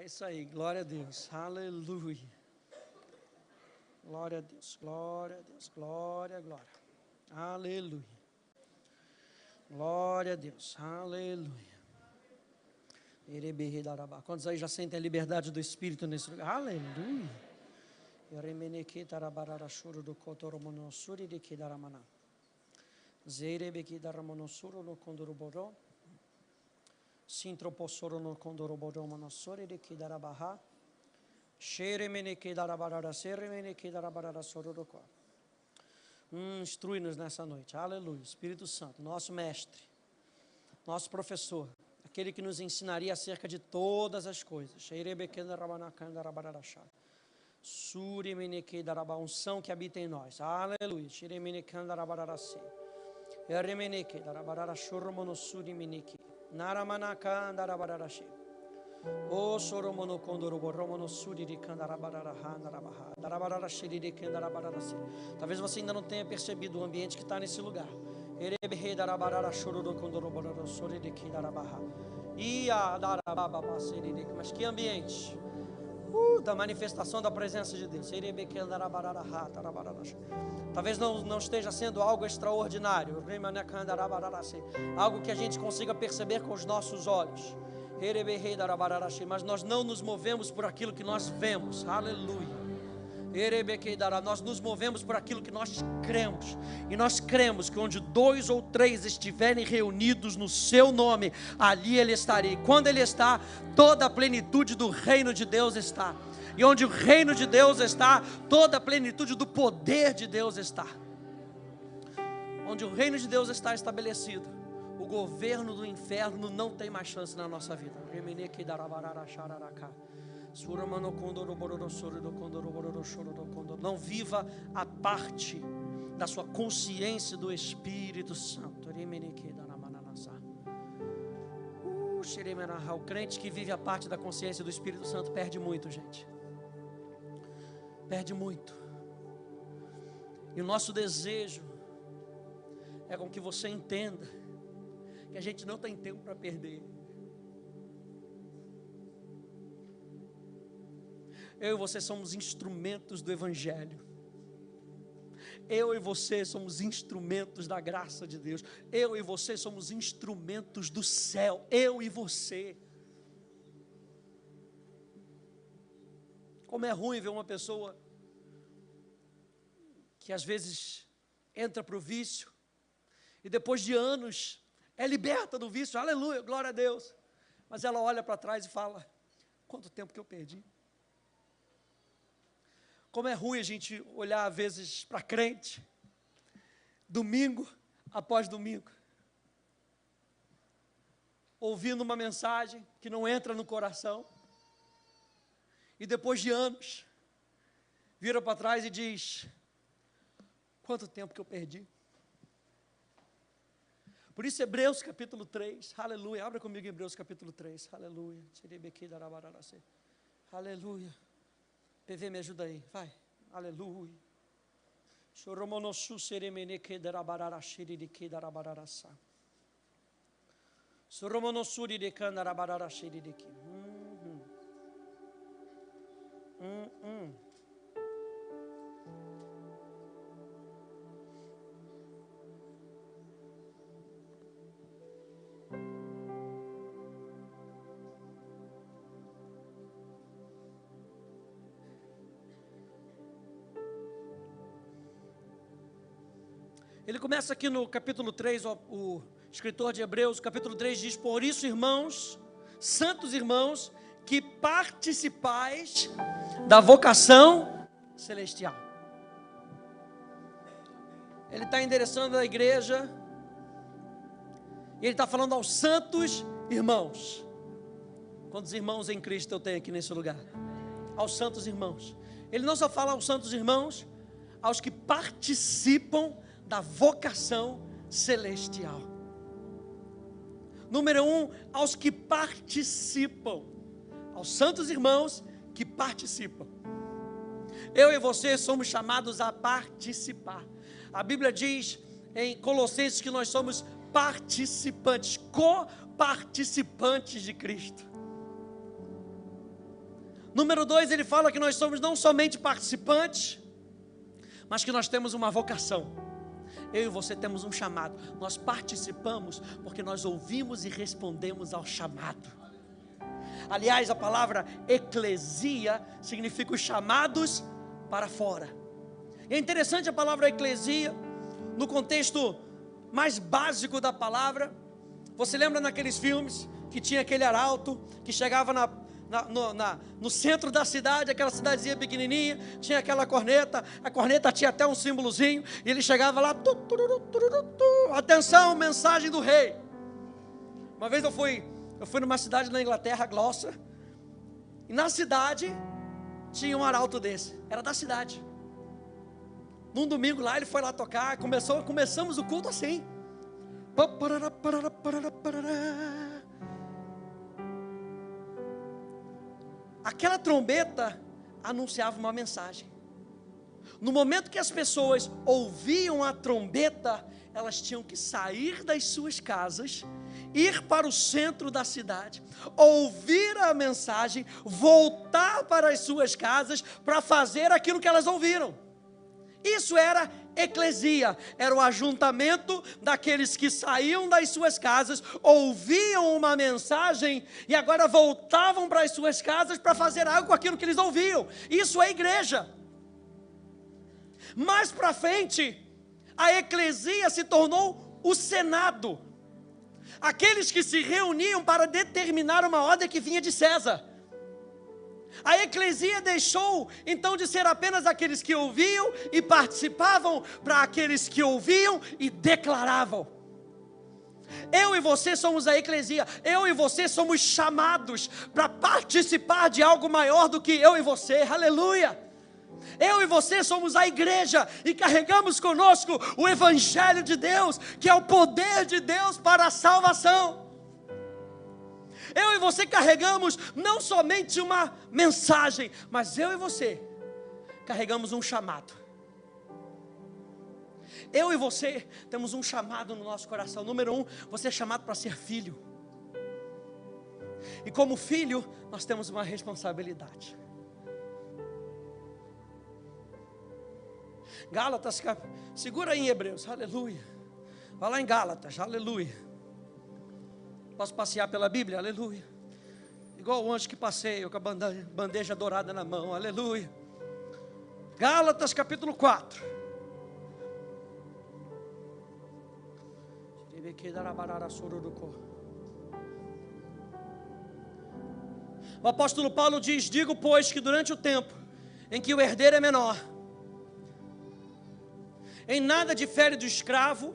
É isso aí, glória a Deus, aleluia. Glória a Deus, glória a Deus, glória, glória. Aleluia. Glória a Deus, aleluia. Quantos aí já sentem a liberdade do Espírito nesse lugar? Aleluia. Sintroposoro no condoroboro monossori de Kidarabaha. Xeremene Kidarabara, Seremene Kidarabara Sororoquá. Instrui-nos nessa noite, aleluia. Espírito Santo, nosso mestre, nosso professor, aquele que nos ensinaria acerca de todas as coisas. A unção que habita em nós, aleluia. O soromono condorobo romono suri de candarabaraha narabaha darabarara shiri de candarabaraci. Talvez você ainda não tenha percebido o ambiente que está nesse lugar. Erebehe darabarara shoro do condorobo suri de candarabaha. Ia darababa siri de. Mas que ambiente? Da manifestação da presença de Deus. Erebehe candarabaraha darabarara. Talvez não esteja sendo algo extraordinário. Remane candarabaraci. Algo que a gente consiga perceber com os nossos olhos. Mas nós não nos movemos por aquilo que nós vemos, aleluia. Nós nos movemos por aquilo que nós cremos, e nós cremos que onde 2 ou 3 estiverem reunidos no seu nome, ali Ele estará. Quando Ele está, toda a plenitude do reino de Deus está, e onde o reino de Deus está, toda a plenitude do poder de Deus está. Onde o reino de Deus está estabelecido, o governo do inferno não tem mais chance na nossa vida. Não viva a parte da sua consciência do Espírito Santo. O crente que vive a parte da consciência do Espírito Santo perde muito, gente. Perde muito. E o nosso desejo é com que você entenda que a gente não tem tempo para perder. Eu e você somos instrumentos do Evangelho. Eu e você somos instrumentos da graça de Deus. Eu e você somos instrumentos do céu. Eu e você. Como é ruim ver uma pessoa que às vezes entra para o vício e depois de anos é liberta do vício, aleluia, glória a Deus. Mas ela olha para trás e fala: quanto tempo que eu perdi. Como é ruim a gente olhar às vezes para crente, domingo após domingo, ouvindo uma mensagem que não entra no coração, e depois de anos, vira para trás e diz: quanto tempo que eu perdi. Por isso, Hebreus capítulo 3, aleluia, abra comigo Hebreus capítulo 3, aleluia, aleluia, PV me ajuda aí, vai, aleluia, choromonossu seremene que darabararashiri de que darabararassa, choromonossuri de candarabararashiri de que, Ele começa aqui no capítulo 3, o escritor de Hebreus, capítulo 3 diz: por isso, irmãos, santos irmãos, que participais da vocação celestial. Ele está endereçando a igreja, e ele está falando aos santos irmãos. Quantos irmãos em Cristo eu tenho aqui nesse lugar? Aos santos irmãos. Ele não só fala aos santos irmãos, aos que participam da vocação celestial. Número 1, aos que participam, aos santos irmãos que participam. Eu e você somos chamados a participar. A Bíblia diz em Colossenses que nós somos participantes, co-participantes de Cristo. Número 2, ele fala que nós somos não somente participantes, mas que nós temos uma vocação. Eu e você temos um chamado. Nós participamos porque nós ouvimos e respondemos ao chamado. Aliás, a palavra eclesia significa os chamados para fora. É interessante a palavra eclesia, no contexto mais básico da palavra. Você lembra naqueles filmes que tinha aquele arauto que chegava no centro da cidade, aquela cidadezinha pequenininha, tinha aquela corneta, a corneta tinha até um símbolozinho, e ele chegava lá, atenção, mensagem do rei. Uma vez eu fui numa cidade na Inglaterra, Gloucester, e na cidade tinha um arauto desse, era da cidade. Num domingo lá, ele foi lá tocar, começamos o culto assim. Aquela trombeta anunciava uma mensagem. No momento que as pessoas ouviam a trombeta, elas tinham que sair das suas casas, ir para o centro da cidade, ouvir a mensagem, voltar para as suas casas para fazer aquilo que elas ouviram. Isso era eclesia, era o ajuntamento daqueles que saíam das suas casas, ouviam uma mensagem e agora voltavam para as suas casas para fazer algo com aquilo que eles ouviam. Isso é igreja. Mais para frente, a eclesia se tornou o senado, aqueles que se reuniam para determinar uma ordem que vinha de César. A eclesia deixou então de ser apenas aqueles que ouviam e participavam, para aqueles que ouviam e declaravam. Eu e você somos a eclesia, eu e você somos chamados para participar de algo maior do que eu e você, aleluia. Eu e você somos a igreja e carregamos conosco o evangelho de Deus, que é o poder de Deus para a salvação. Eu e você carregamos não somente uma mensagem, mas eu e você carregamos um chamado. Eu e você temos um chamado no nosso coração. Número 1, você é chamado para ser filho. E como filho, nós temos uma responsabilidade. Gálatas, segura aí em Hebreus, aleluia. Vai lá em Gálatas, aleluia. Posso passear pela Bíblia? Aleluia. Igual o anjo que passeia com a bandeja dourada na mão. Aleluia. Gálatas capítulo 4. O apóstolo Paulo diz: digo, pois, que durante o tempo em que o herdeiro é menor, em nada difere do escravo,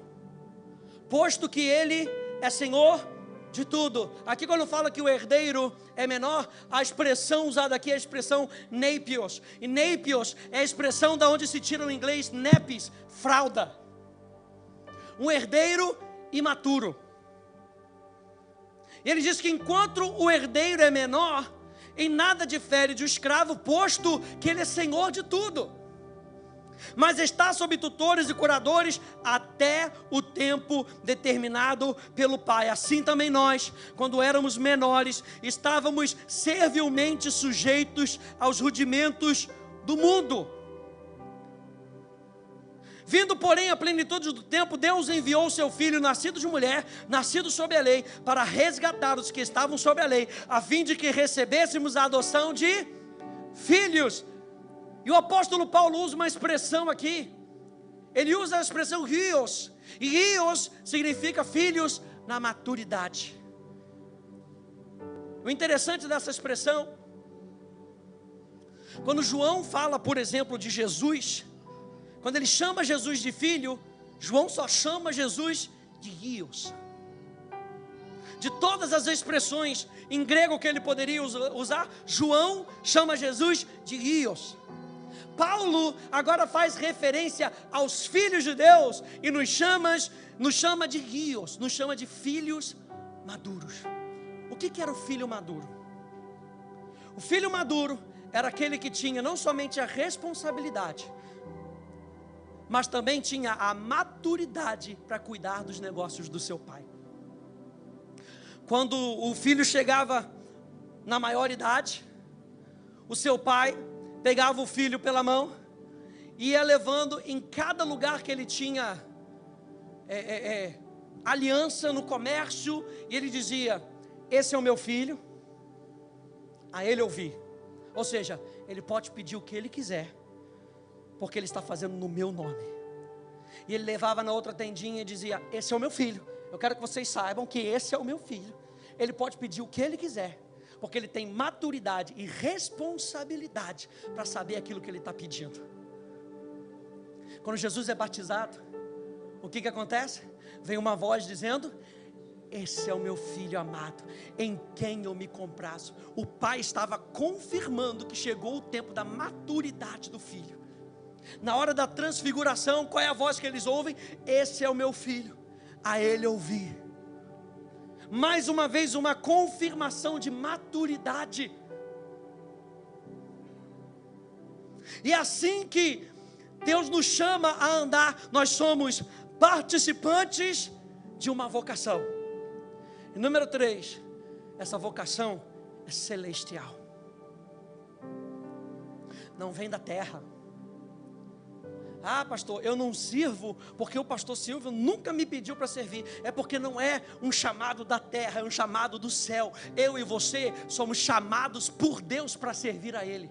posto que ele é senhor de tudo. Aqui quando fala que o herdeiro é menor, a expressão usada aqui é a expressão neipios. E neipios é a expressão da onde se tira o inglês nepis, fralda. Um herdeiro imaturo. E ele diz que enquanto o herdeiro é menor, em nada difere do escravo, posto que ele é senhor de tudo, mas está sob tutores e curadores até o tempo determinado pelo Pai. Assim também nós, quando éramos menores, estávamos servilmente sujeitos aos rudimentos do mundo. Vindo, porém, a plenitude do tempo, Deus enviou o seu Filho, nascido de mulher, nascido sob a lei, para resgatar os que estavam sob a lei, a fim de que recebêssemos a adoção de filhos. E o apóstolo Paulo usa uma expressão aqui. Ele usa a expressão rios. E rios significa filhos na maturidade. O interessante dessa expressão, quando João fala, por exemplo, de Jesus, quando ele chama Jesus de filho, João só chama Jesus de rios. De todas as expressões em grego que ele poderia usar, João chama Jesus de rios. Paulo agora faz referência aos filhos de Deus e nos chama de rios, nos chama de filhos maduros. O que era o filho maduro? O filho maduro era aquele que tinha não somente a responsabilidade, mas também tinha a maturidade para cuidar dos negócios do seu pai. Quando o filho chegava na maioridade, o seu pai pegava o filho pela mão e ia levando em cada lugar que ele tinha aliança no comércio, e ele dizia: esse é o meu filho, a ele ouvir. Ou seja, ele pode pedir o que ele quiser, porque ele está fazendo no meu nome. E ele levava na outra tendinha e dizia: esse é o meu filho, eu quero que vocês saibam que esse é o meu filho. Ele pode pedir o que ele quiser, porque ele tem maturidade e responsabilidade para saber aquilo que ele está pedindo. Quando Jesus é batizado, o que acontece? Vem uma voz dizendo: esse é o meu filho amado, em quem eu me comprazo. O pai estava confirmando que chegou o tempo da maturidade do filho. Na hora da transfiguração, qual é a voz que eles ouvem? Esse é o meu filho, a ele ouvi. Mais uma vez, uma confirmação de maturidade. E é assim que Deus nos chama a andar. Nós somos participantes de uma vocação. E número 3, essa vocação é celestial. Não vem da terra. Ah, pastor, eu não sirvo porque o pastor Silvio nunca me pediu para servir. É porque não é um chamado da terra, é um chamado do céu. Eu e você somos chamados por Deus para servir a Ele.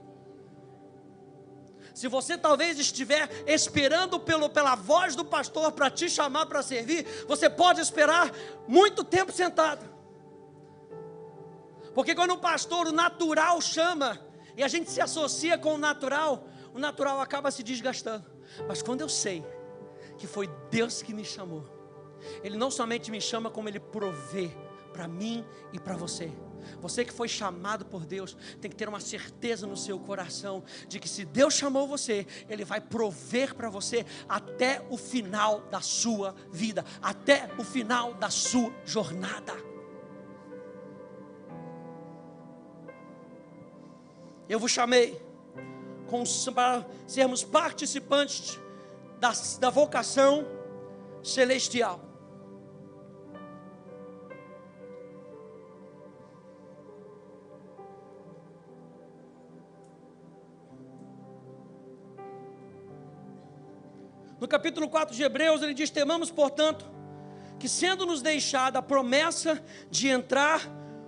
Se você talvez estiver esperando pela voz do pastor para te chamar para servir, você pode esperar muito tempo sentado. Porque quando o pastor, o natural, chama, e a gente se associa com o natural acaba se desgastando. Mas quando eu sei que foi Deus que me chamou, Ele não somente me chama, como Ele provê para mim e para você. Você que foi chamado por Deus, tem que ter uma certeza no seu coração, de que se Deus chamou você, Ele vai prover para você até o final da sua vida, até o final da sua jornada. Eu vos chamei para sermos participantes da vocação celestial. No capítulo 4 de Hebreus, ele diz: temamos, portanto, que sendo nos deixada a promessa de entrar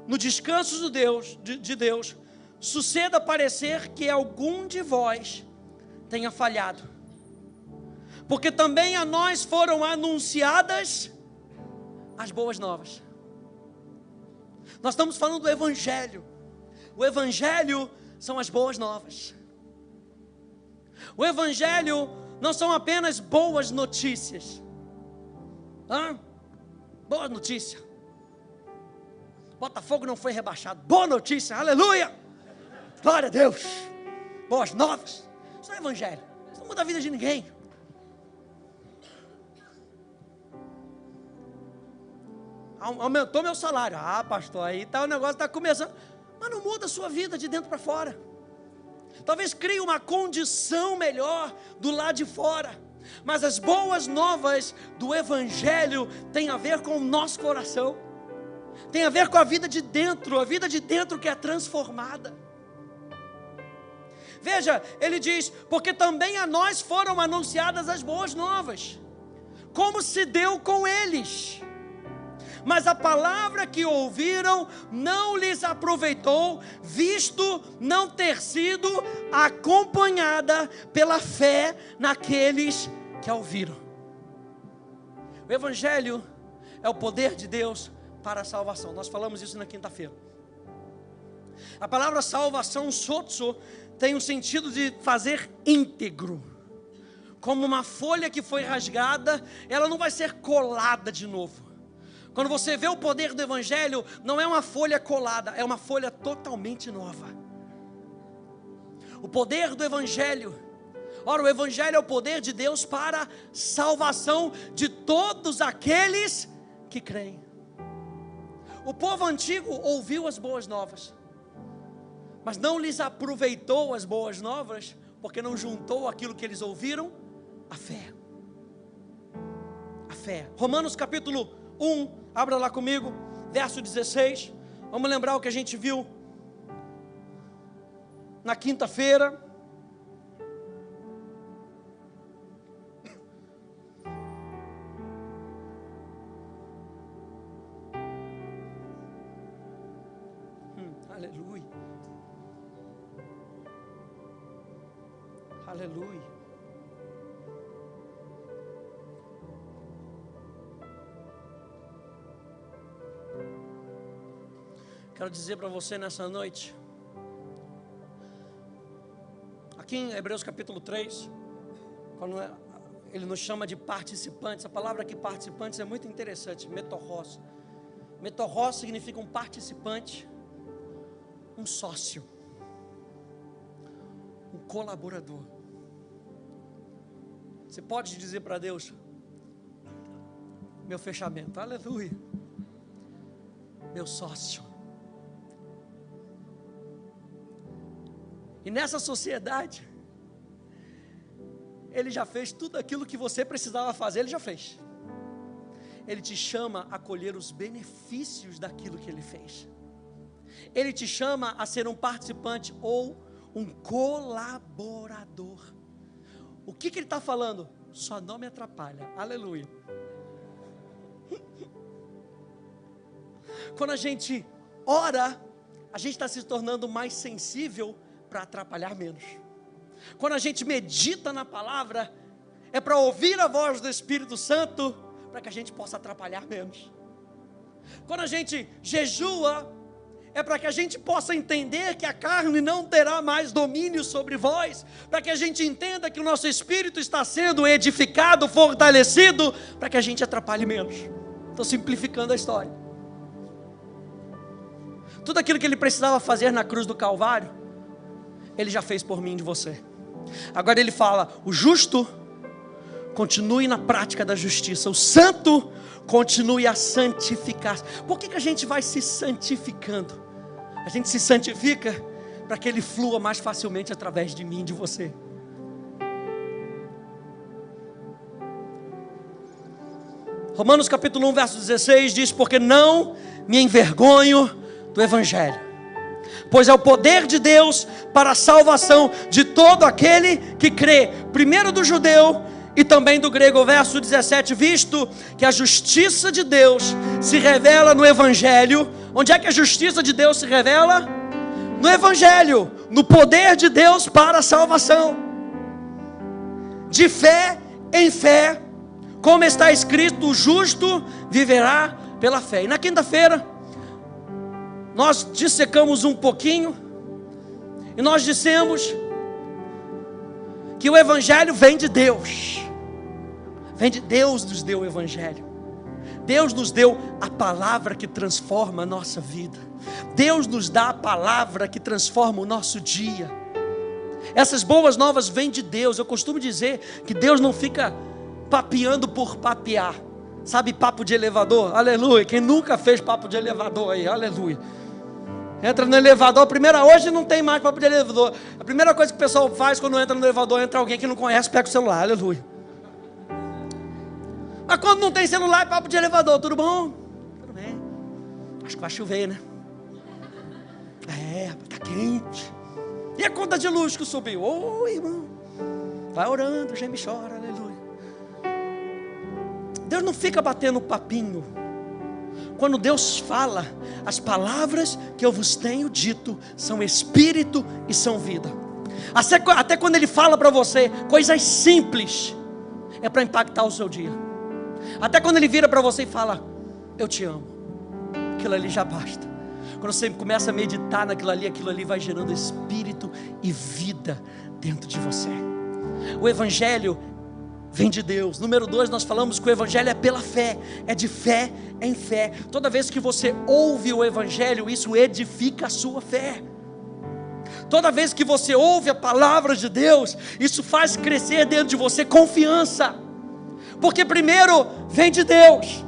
no descanso de Deus, suceda parecer que algum de vós tenha falhado, porque também a nós foram anunciadas as boas novas. Nós estamos falando do Evangelho. O Evangelho são as boas novas. O Evangelho não são apenas boas notícias. Boa notícia: Botafogo não foi rebaixado. Boa notícia, aleluia, glória a Deus, boas novas. Isso é Evangelho, isso não muda a vida de ninguém. Aumentou meu salário. Ah, pastor, aí tá, o negócio está começando. Mas não muda a sua vida de dentro para fora. Talvez crie uma condição melhor do lado de fora, mas as boas novas do Evangelho têm a ver com o nosso coração, tem a ver com a vida de dentro que é transformada. Veja, ele diz: porque também a nós foram anunciadas as boas novas, como se deu com eles. Mas a palavra que ouviram não lhes aproveitou, visto não ter sido acompanhada pela fé naqueles que a ouviram. O Evangelho é o poder de Deus para a salvação. Nós falamos isso na quinta-feira. A palavra salvação, sotso, tem o sentido de fazer íntegro. Como uma folha que foi rasgada, ela não vai ser colada de novo. Quando você vê o poder do Evangelho, não é uma folha colada, é uma folha totalmente nova. O poder do Evangelho, ora, o Evangelho é o poder de Deus para a salvação de todos aqueles que creem. O povo antigo ouviu as boas novas, mas não lhes aproveitou as boas novas, porque não juntou aquilo que eles ouviram, a fé. A fé. Romanos capítulo 1, abra lá comigo, verso 16. Vamos lembrar o que a gente viu na quinta-feira. Aleluia. Aleluia. Quero dizer para você nessa noite, aqui em Hebreus capítulo 3, quando ele nos chama de participantes, a palavra aqui participantes é muito interessante, metorros. Metorros significa um participante, um sócio, um colaborador. Você pode dizer para Deus, meu fechamento, aleluia, meu sócio. E nessa sociedade, Ele já fez tudo aquilo que você precisava fazer, Ele já fez. Ele te chama a colher os benefícios daquilo que Ele fez. Ele te chama a ser um participante ou um colaborador. O que Ele está falando? Só não me atrapalha, aleluia. Quando a gente ora, a gente está se tornando mais sensível para atrapalhar menos. Quando a gente medita na palavra, é para ouvir a voz do Espírito Santo, para que a gente possa atrapalhar menos. Quando a gente jejua, é para que a gente possa entender que a carne não terá mais domínio sobre vós, para que a gente entenda que o nosso espírito está sendo edificado, fortalecido, para que a gente atrapalhe menos. Estou simplificando a história. Tudo aquilo que Ele precisava fazer na cruz do Calvário, Ele já fez por mim e de você. Agora Ele fala, o justo continue na prática da justiça, o santo continue a santificar. Por que a gente vai se santificando? A gente se santifica para que Ele flua mais facilmente através de mim e de você. Romanos capítulo 1, verso 16 diz, porque não me envergonho do Evangelho, pois é o poder de Deus para a salvação de todo aquele que crê, primeiro do judeu e também do grego. Verso 17, visto que a justiça de Deus se revela no Evangelho. Onde é que a justiça de Deus se revela? No Evangelho, no poder de Deus para a salvação, de fé em fé, como está escrito, o justo viverá pela fé. E na quinta-feira, nós dissecamos um pouquinho, e nós dissemos que o Evangelho vem de Deus. Vem de Deus, nos deu o Evangelho. Deus nos deu a palavra que transforma a nossa vida. Deus nos dá a palavra que transforma o nosso dia. Essas boas novas vêm de Deus. Eu costumo dizer que Deus não fica papeando por papear. Sabe papo de elevador? Aleluia. Quem nunca fez papo de elevador aí? Aleluia. Entra no elevador, hoje não tem mais papo de elevador. A primeira coisa que o pessoal faz quando entra no elevador, entra alguém que não conhece, pega o celular, aleluia. Mas quando não tem celular, é papo de elevador, tudo bom? Tudo bem. Acho que vai chover, né? Tá quente. E a conta de luz que subiu? Oi, irmão. Vai orando, geme e chora, aleluia. Deus não fica batendo papinho. Quando Deus fala, as palavras que eu vos tenho dito são espírito e são vida. Até quando Ele fala para você coisas simples, é para impactar o seu dia. Até quando Ele vira para você e fala, eu te amo, aquilo ali já basta. Quando você começa a meditar naquilo ali, aquilo ali vai gerando espírito e vida dentro de você. O Evangelho vem de Deus. Número 2, nós falamos que o Evangelho é pela fé, é de fé em fé. Toda vez que você ouve o Evangelho, isso edifica a sua fé. Toda vez que você ouve a palavra de Deus, isso faz crescer dentro de você confiança. Porque primeiro vem de Deus,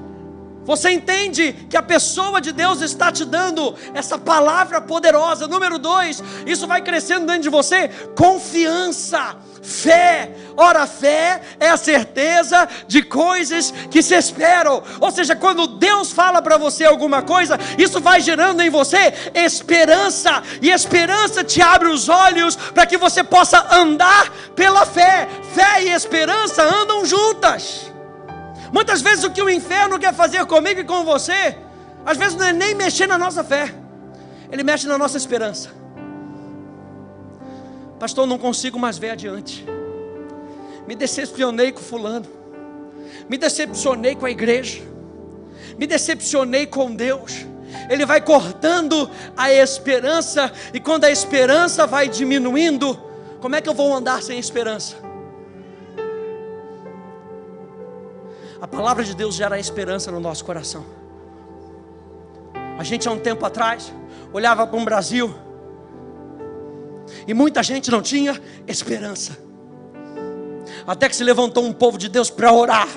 Você entende que a pessoa de Deus está te dando essa palavra poderosa. Número 2, isso vai crescendo dentro de você. Confiança, fé. Ora, fé é a certeza de coisas que se esperam. Ou seja, quando Deus fala para você alguma coisa, isso vai gerando em você esperança. E esperança te abre os olhos para que você possa andar pela fé. Fé e esperança andam juntas. Muitas vezes o que o inferno quer fazer comigo e com você, às vezes não é nem mexer na nossa fé, ele mexe na nossa esperança. Pastor, não consigo mais ver adiante. Me decepcionei com fulano, me decepcionei com a igreja, me decepcionei com Deus. Ele vai cortando a esperança, e quando a esperança vai diminuindo, como é que eu vou andar sem esperança? A palavra de Deus gera esperança no nosso coração. A gente há um tempo atrás olhava para um Brasil e muita gente não tinha esperança, até que se levantou um povo de Deus para orar,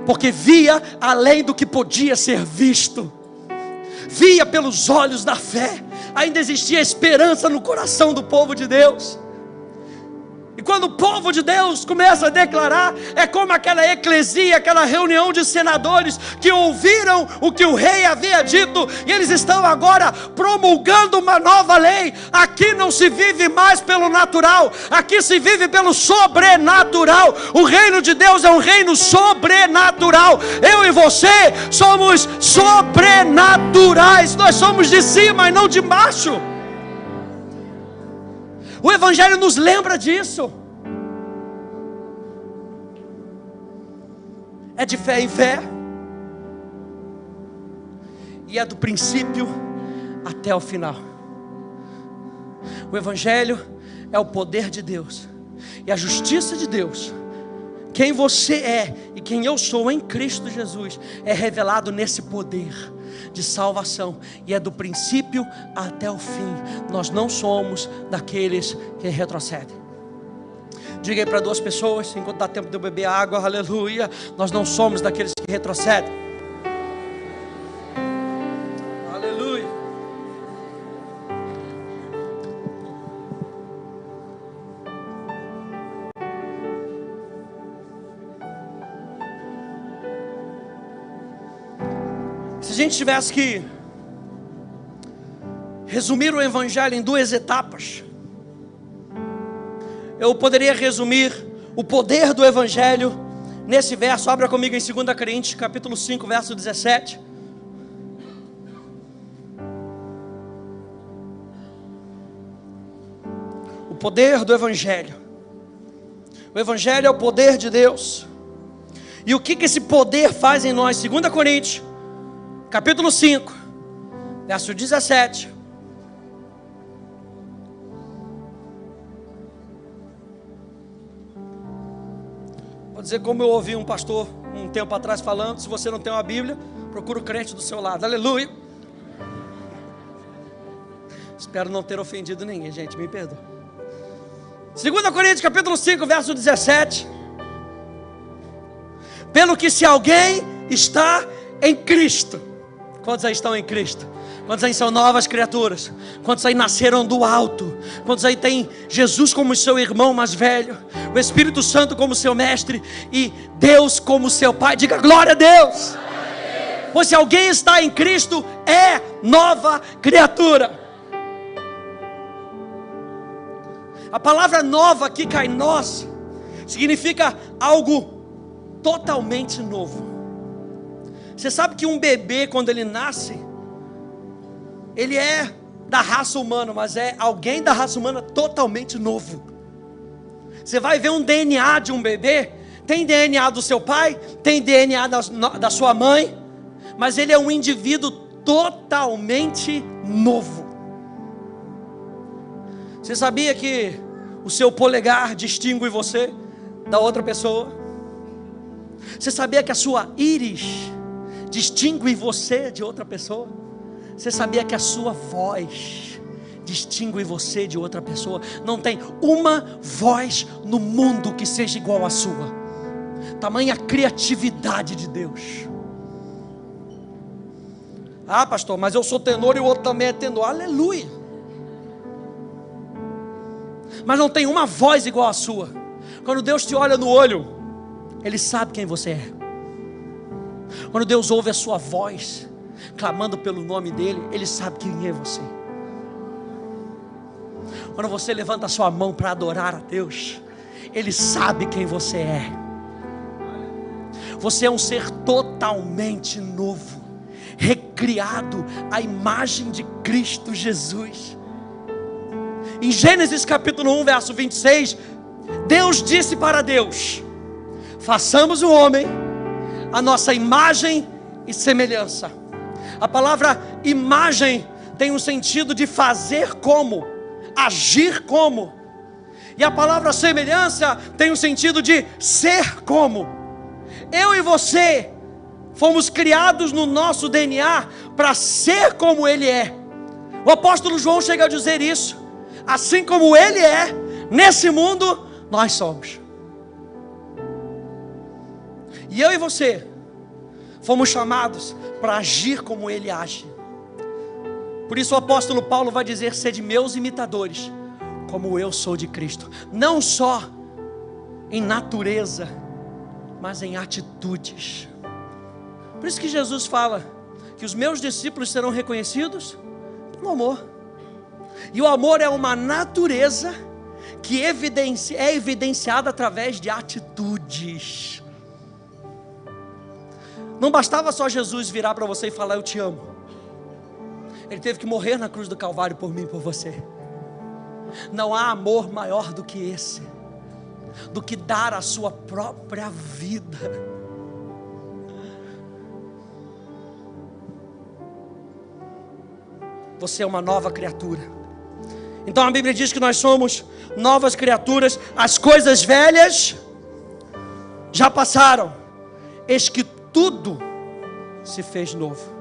porque via além do que podia ser visto, via pelos olhos da fé. Ainda existia esperança no coração do povo de Deus. E quando o povo de Deus começa a declarar, é como aquela eclesia, aquela reunião de senadores que ouviram o que o rei havia dito, e eles estão agora promulgando uma nova lei. Aqui não se vive mais pelo natural, aqui se vive pelo sobrenatural. O reino de Deus é um reino sobrenatural. Eu e você somos sobrenaturais, nós somos de cima e não de baixo. O Evangelho nos lembra disso. É de fé em fé, e é do princípio até o final. O Evangelho é o poder de Deus e a justiça de Deus. Quem você é e quem eu sou em Cristo Jesus é revelado nesse poder de salvação, e é do princípio até o fim. Nós não somos daqueles que retrocedem. Diga aí para duas pessoas, enquanto dá tempo de eu beber água, aleluia. Nós não somos daqueles que retrocedem. Aleluia. Se a gente tivesse que resumir o Evangelho em duas etapas, eu poderia resumir o poder do Evangelho nesse verso. Abra comigo em 2 Coríntios, capítulo 5, verso 17. O poder do Evangelho. O Evangelho é o poder de Deus. E o que esse poder faz em nós? 2 Coríntios, capítulo 5, verso 17. Vou dizer como eu ouvi um pastor um tempo atrás falando: se você não tem uma Bíblia, procura o crente do seu lado. Aleluia. Espero não ter ofendido ninguém, gente, me perdoa. 2 Coríntios capítulo 5, verso 17. Pelo que se alguém está em Cristo. Quantos aí estão em Cristo? Quantos aí são novas criaturas? Quantos aí nasceram do alto? Quantos aí tem Jesus como seu irmão mais velho, o Espírito Santo como seu mestre e Deus como seu Pai? Diga glória a Deus. Pois se alguém está em Cristo, é nova criatura. A palavra nova aqui, kainós, significa algo totalmente novo. Você sabe que um bebê, quando ele nasce, ele é da raça humana, mas é alguém da raça humana totalmente novo. Você vai ver um DNA de um bebê, tem DNA do seu pai, tem DNA da sua mãe, mas ele é um indivíduo totalmente novo. Você sabia que o seu polegar distingue você da outra pessoa? Você sabia que a sua íris distingue você de outra pessoa? Você sabia que a sua voz distingue você de outra pessoa? Não tem uma voz no mundo que seja igual à sua. Tamanha criatividade de Deus. Ah, pastor, mas eu sou tenor e o outro também é tenor. Aleluia. Mas não tem uma voz igual a sua. Quando Deus te olha no olho, Ele sabe quem você é. Quando Deus ouve a sua voz, clamando pelo nome dEle, Ele sabe quem é você. Quando você levanta a sua mão para adorar a Deus, Ele sabe quem você é. Você é um ser totalmente novo, recriado à imagem de Cristo Jesus. Em Gênesis capítulo 1, verso 26, Deus disse para Deus: façamos o homem a nossa imagem e semelhança. A palavra imagem tem um sentido de fazer como, agir como. E a palavra semelhança tem um sentido de ser como. Eu e você fomos criados no nosso DNA para ser como Ele é. O apóstolo João chega a dizer isso. Assim como Ele é, nesse mundo, nós somos. E eu e você fomos chamados para agir como Ele age. Por isso o apóstolo Paulo vai dizer: sede meus imitadores, como eu sou de Cristo. Não só em natureza, mas em atitudes. Por isso que Jesus fala que os meus discípulos serão reconhecidos pelo amor. E o amor é uma natureza que é evidenciada através de atitudes. Não bastava só Jesus virar para você e falar: eu te amo. Ele teve que morrer na cruz do Calvário por mim e por você. Não há amor maior do que esse, do que dar a sua própria vida. Você é uma nova criatura. Então a Bíblia diz que nós somos novas criaturas. As coisas velhas já passaram, eis que tudo se fez novo.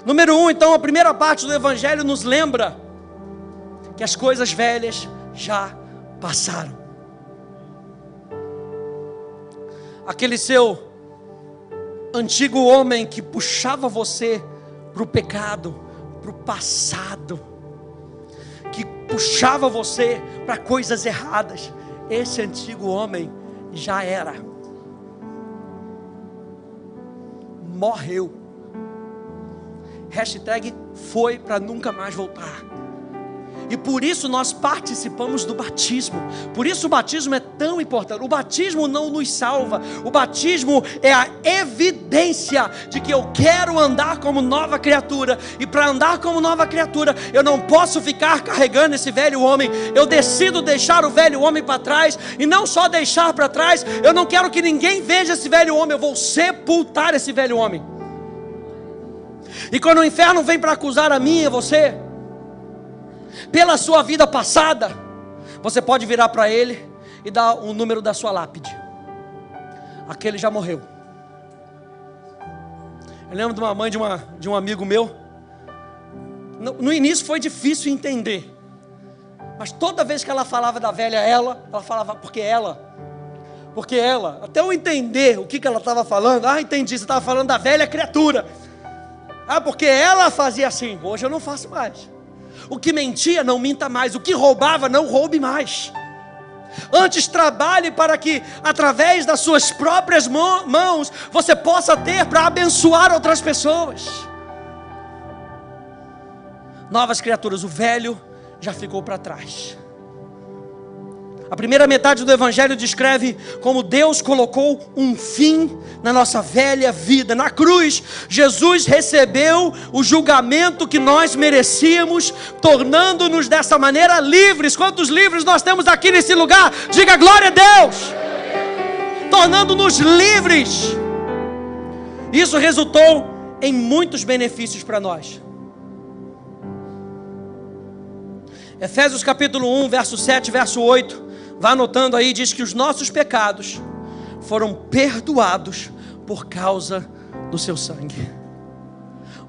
Número 1, então, a primeira parte do Evangelho nos lembra que as coisas velhas já passaram. Aquele seu antigo homem que puxava você para o pecado, para o passado, que puxava você para coisas erradas, esse antigo homem já era, morreu. Hashtag foi para nunca mais voltar. E por isso nós participamos do batismo. Por isso o batismo é tão importante. O batismo não nos salva. O batismo é a evidência de que eu quero andar como nova criatura. E para andar como nova criatura, eu não posso ficar carregando esse velho homem. Eu decido deixar o velho homem para trás. E não só deixar para trás, eu não quero que ninguém veja esse velho homem. Eu vou sepultar esse velho homem. E quando o inferno vem para acusar a mim e você pela sua vida passada, você pode virar para ele e dar o número da sua lápide. Aquele já morreu. Eu lembro de uma mãe de um amigo meu. No início foi difícil entender, mas toda vez que ela falava da velha ela falava porque ela, até eu entender o que ela estava falando. Ah, entendi, você estava falando da velha criatura. Ah, porque ela fazia assim. Hoje eu não faço mais. O que mentia, não minta mais. O que roubava, não roube mais. Antes trabalhe para que, através das suas próprias mãos, você possa ter para abençoar outras pessoas. Novas criaturas, o velho já ficou para trás. A primeira metade do Evangelho descreve como Deus colocou um fim na nossa velha vida. Na cruz, Jesus recebeu o julgamento que nós merecíamos, tornando-nos dessa maneira livres. Quantos livres nós temos aqui nesse lugar? Diga glória a Deus! Tornando-nos livres. Isso resultou em muitos benefícios para nós. Efésios capítulo 1, verso 7, verso 8. Vá anotando aí, diz que os nossos pecados foram perdoados por causa do seu sangue.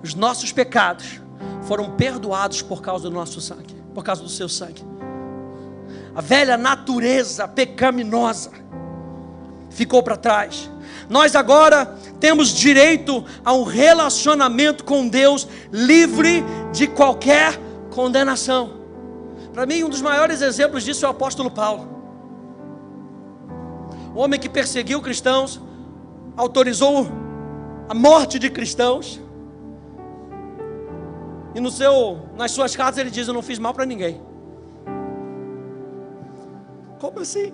Os nossos pecados foram perdoados por causa do nosso sangue, por causa do seu sangue. A velha natureza pecaminosa ficou para trás. Nós agora temos direito a um relacionamento com Deus livre de qualquer condenação. Para mim, um dos maiores exemplos disso é o apóstolo Paulo. O homem que perseguiu cristãos, autorizou a morte de cristãos, e nas suas cartas ele diz: eu não fiz mal para ninguém. Como assim?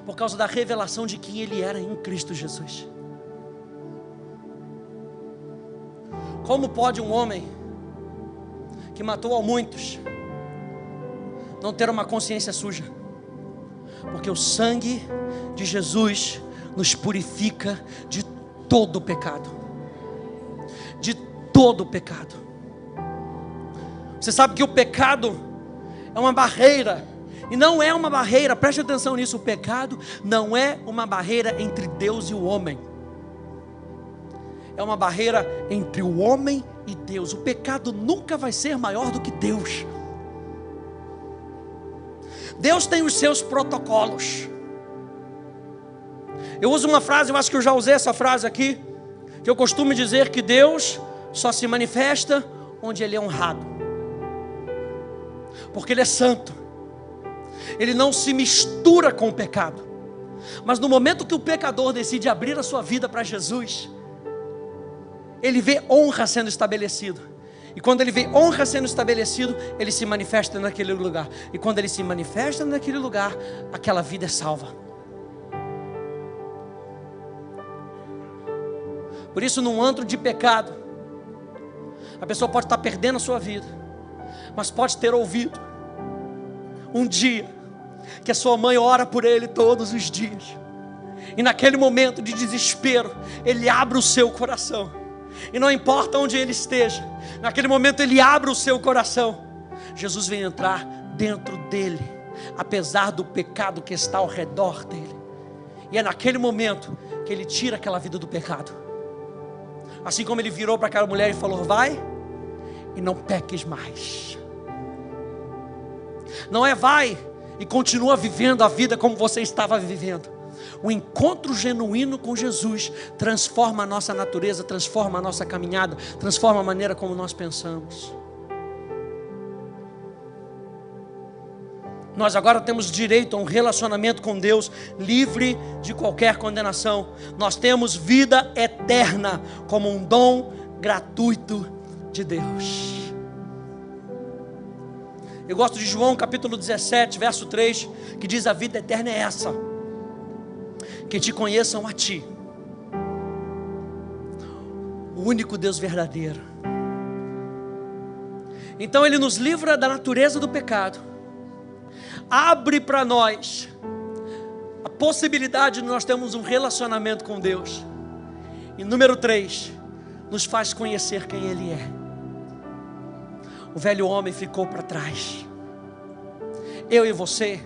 Por causa da revelação de quem ele era em Cristo Jesus. Como pode um homem que matou a muitos não ter uma consciência suja? Porque o sangue de Jesus nos purifica de todo o pecado. De todo o pecado. Você sabe que o pecado é uma barreira. E não é uma barreira, preste atenção nisso. O pecado não é uma barreira entre Deus e o homem. É uma barreira entre o homem e Deus. O pecado nunca vai ser maior do que Deus. Deus tem os seus protocolos. Eu uso uma frase, eu acho que eu já usei essa frase aqui, que eu costumo dizer que Deus só se manifesta onde Ele é honrado. Porque Ele é santo. Ele não se mistura com o pecado. Mas no momento que o pecador decide abrir a sua vida para Jesus, ele vê honra sendo estabelecido. E quando ele vê honra sendo estabelecido, ele se manifesta naquele lugar. E quando ele se manifesta naquele lugar, aquela vida é salva. Por isso, num antro de pecado, a pessoa pode estar perdendo a sua vida, mas pode ter ouvido um dia que a sua mãe ora por ele todos os dias, e naquele momento de desespero, ele abre o seu coração, e não importa onde ele esteja, naquele momento ele abre o seu coração. Jesus vem entrar dentro dele, apesar do pecado que está ao redor dele, e é naquele momento que ele tira aquela vida do pecado. Assim como ele virou para aquela mulher e falou: vai e não peques mais. Não é vai e continua vivendo a vida como você estava vivendo. O encontro genuíno com Jesus transforma a nossa natureza, transforma a nossa caminhada, transforma a maneira como nós pensamos. Nós agora temos direito a um relacionamento com Deus livre de qualquer condenação. Nós temos vida eterna como um dom gratuito de Deus. Eu gosto de João capítulo 17, verso 3, que diz: a vida eterna é essa, que te conheçam a ti, o único Deus verdadeiro. Então Ele nos livra da natureza do pecado, abre para nós a possibilidade de nós termos um relacionamento com Deus. E número 3, nos faz conhecer quem Ele é. O velho homem ficou para trás. Eu e você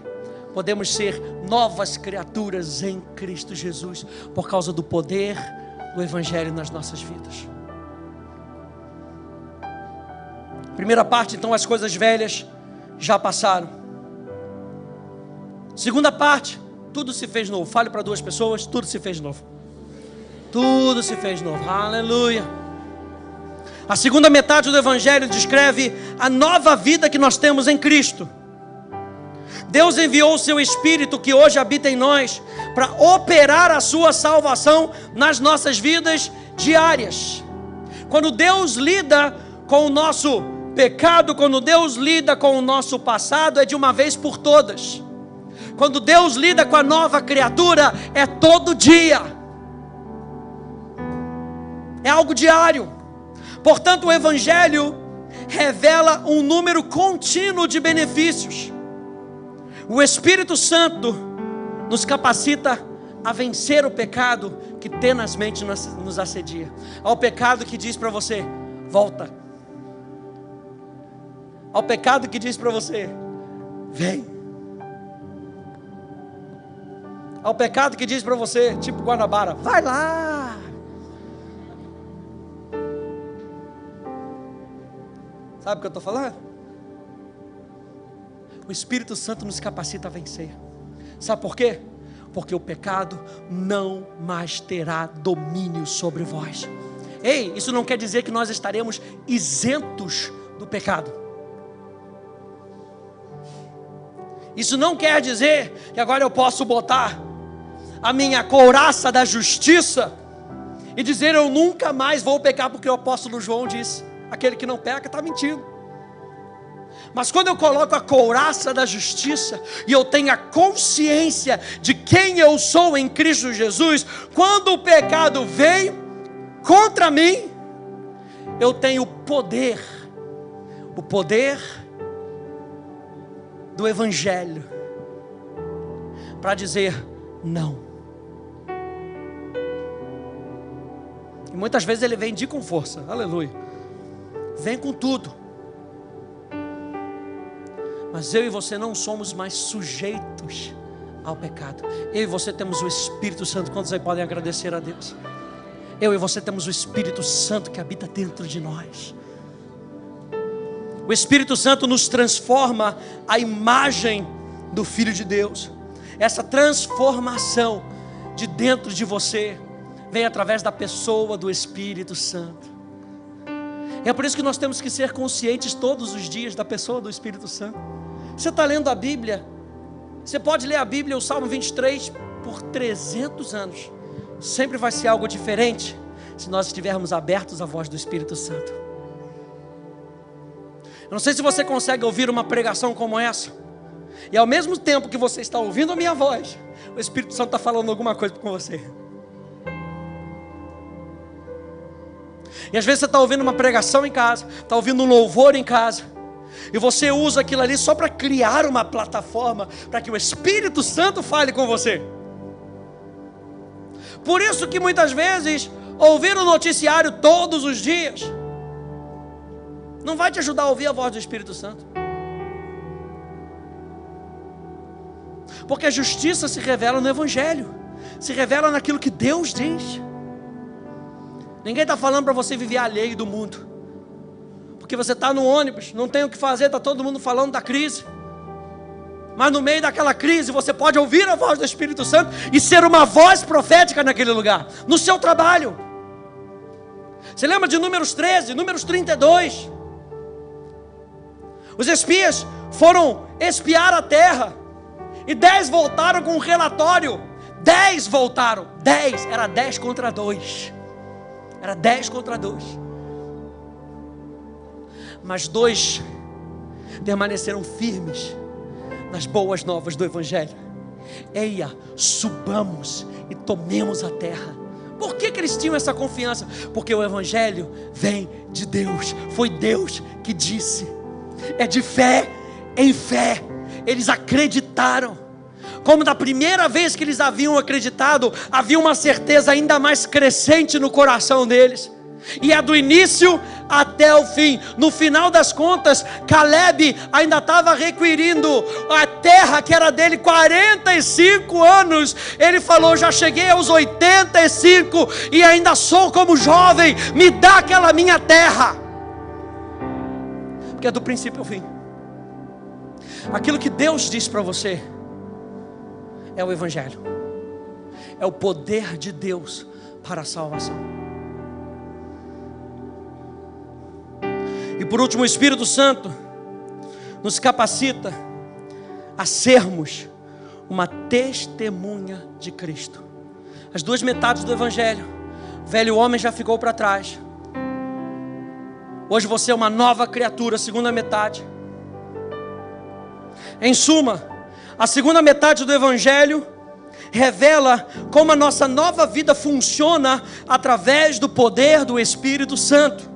podemos ser novas criaturas em Cristo Jesus, por causa do poder do Evangelho nas nossas vidas. Primeira parte, então, as coisas velhas já passaram. Segunda parte, tudo se fez novo. Fale para 2 pessoas: tudo se fez novo. Tudo se fez novo. Aleluia. A segunda metade do Evangelho descreve a nova vida que nós temos em Cristo. Deus enviou o seu Espírito, que hoje habita em nós, para operar a sua salvação nas nossas vidas diárias. Quando Deus lida com o nosso pecado, quando Deus lida com o nosso passado, é de uma vez por todas. Quando Deus lida com a nova criatura, é todo dia. É algo diário. Portanto, o Evangelho revela um número contínuo de benefícios. O Espírito Santo nos capacita a vencer o pecado que tenazmente nos assedia. Ao pecado que diz para você: volta. Ao pecado que diz para você: vem. Ao pecado que diz para você, tipo Guanabara: vai lá. Sabe o que eu estou falando? O Espírito Santo nos capacita a vencer. Sabe por quê? porque o pecado não mais terá domínio sobre vós. Ei, isso não quer dizer que nós estaremos isentos do pecado. Isso não quer dizer que agora eu posso botar a minha couraça da justiça e dizer eu nunca mais vou pecar, porque o apóstolo João disse, aquele que não peca está mentindo. Mas quando eu coloco a couraça da justiça e eu tenho a consciência de quem eu sou em Cristo Jesus, quando o pecado vem contra mim, eu tenho o poder do Evangelho para dizer não. E muitas vezes ele vem com força, aleluia, vem com tudo. Mas eu e você não somos mais sujeitos ao pecado. Eu e você temos o Espírito Santo. Quantos aí podem agradecer a Deus? Eu e você temos o Espírito Santo que habita dentro de nós. O Espírito Santo nos transforma à imagem do Filho de Deus. Essa transformação de dentro de você vem através da pessoa do Espírito Santo. É por isso que nós temos que ser conscientes todos os dias da pessoa do Espírito Santo. Você está lendo a Bíblia, você pode ler a Bíblia, o Salmo 23, por 300 anos. Sempre vai ser algo diferente, se nós estivermos abertos à voz do Espírito Santo. Eu não sei se você consegue ouvir uma pregação como essa, e ao mesmo tempo que você está ouvindo a minha voz, o Espírito Santo está falando alguma coisa com você. E às vezes você está ouvindo uma pregação em casa, está ouvindo um louvor em casa, e você usa aquilo ali só para criar uma plataforma para que o Espírito Santo fale com você. Por isso que muitas vezes ouvir o noticiário todos os dias não vai te ajudar a ouvir a voz do Espírito Santo. Porque a justiça se revela no Evangelho, se revela naquilo que Deus diz. Ninguém está falando para você viver alheio do mundo, porque você está no ônibus, não tem o que fazer, está todo mundo falando da crise. Mas no meio daquela crise você pode ouvir a voz do Espírito Santo e ser uma voz profética naquele lugar, no seu trabalho. Você lembra de Números 13, Números 32? Os espias foram espiar a terra e 10 voltaram com um relatório. 10 voltaram, 10, era 10 contra 2. Era 10 contra 2. Mas 2 permaneceram firmes nas boas novas do Evangelho. Eia, subamos e tomemos a terra. Por que eles tinham essa confiança? Porque o Evangelho vem de Deus. Foi Deus que disse. É de fé em fé. Eles acreditaram. Como da primeira vez que eles haviam acreditado, havia uma certeza ainda mais crescente no coração deles. E é do início até o fim. No final das contas, Caleb ainda estava requirindo a terra que era dele 45 anos. Ele falou: já cheguei aos 85 e ainda sou como jovem, me dá aquela minha terra. Porque é do princípio ao fim. Aquilo que Deus diz para você é o Evangelho, é o poder de Deus para a salvação. E por último, o Espírito Santo nos capacita a sermos uma testemunha de Cristo. As duas metades do Evangelho, o velho homem já ficou para trás. Hoje você é uma nova criatura, segunda metade. Em suma, a segunda metade do Evangelho revela como a nossa nova vida funciona através do poder do Espírito Santo.